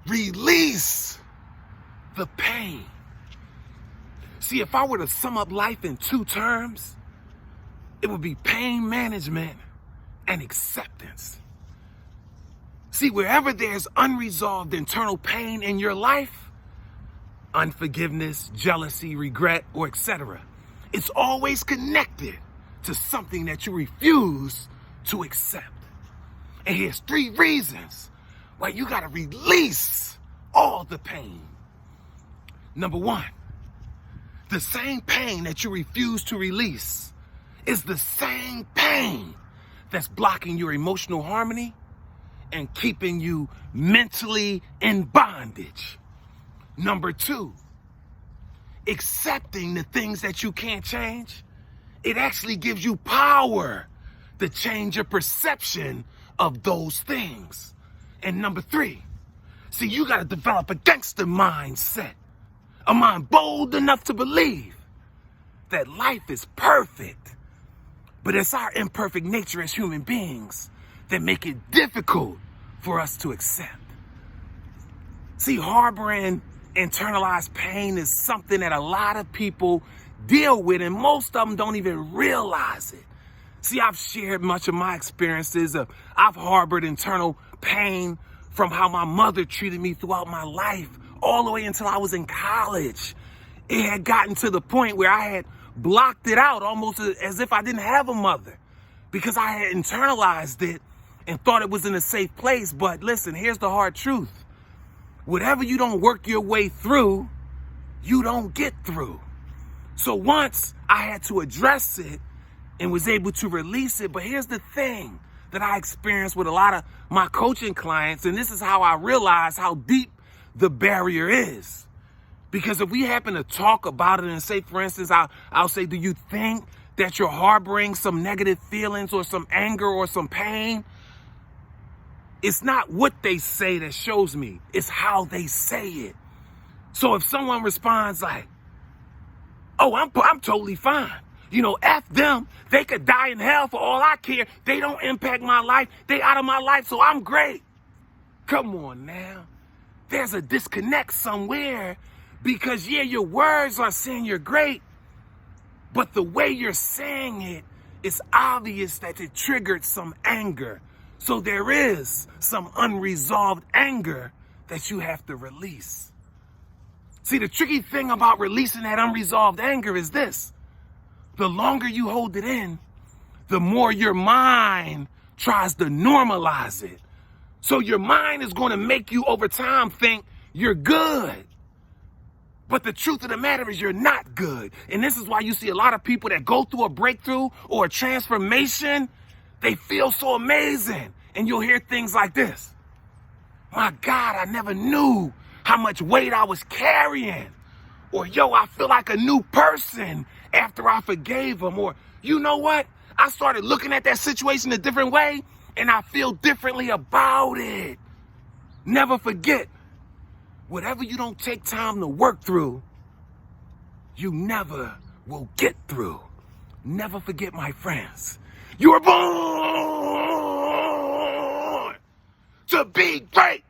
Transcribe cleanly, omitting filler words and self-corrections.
Release the pain. See, if I were to sum up life in 2 terms, it would be pain management and acceptance. See, wherever there's unresolved internal pain in your life, unforgiveness, jealousy, regret, or etc., it's always connected to something that you refuse to accept. And here's 3 reasons why you gotta release all the pain. Number 1, the same pain that you refuse to release is the same pain that's blocking your emotional harmony and keeping you mentally in bondage. Number 2, accepting the things that you can't change, it actually gives you power to change your perception of those things. And number 3, see, you got to develop a gangsta mindset, a mind bold enough to believe that life is perfect, but it's our imperfect nature as human beings that make it difficult for us to accept. See, harboring internalized pain is something that a lot of people deal with, and most of them don't even realize it. See, I've shared much of my experiences. I've harbored internal pain from how my mother treated me throughout my life, all the way until I was in college. It had gotten to the point where I had blocked it out almost as if I didn't have a mother, because I had internalized it and thought it was in a safe place. But listen, here's the hard truth. Whatever you don't work your way through, you don't get through. So once I had to address it and was able to release it, but here's the thing that I experienced with a lot of my coaching clients, and this is how I realized how deep the barrier is. Because if we happen to talk about it and say, for instance, I'll say, do you think that you're harboring some negative feelings or some anger or some pain? It's not what they say that shows me, it's how they say it. So if someone responds like, oh, I'm totally fine. You know, F them. They could die in hell for all I care. They don't impact my life. They out of my life, so I'm great. Come on now. There's a disconnect somewhere, because yeah, your words are saying you're great, but the way you're saying it, it's obvious that it triggered some anger. So there is some unresolved anger that you have to release. See, the tricky thing about releasing that unresolved anger is this. The longer you hold it in, the more your mind tries to normalize it. So your mind is going to make you over time think you're good. But the truth of the matter is you're not good. And this is why you see a lot of people that go through a breakthrough or a transformation, they feel so amazing. And you'll hear things like this. My God, I never knew how much weight I was carrying. Or, yo, I feel like a new person after I forgave him. Or, you know what? I started looking at that situation a different way, and I feel differently about it. Never forget, whatever you don't take time to work through, you never will get through. Never forget, my friends, you were born to be great.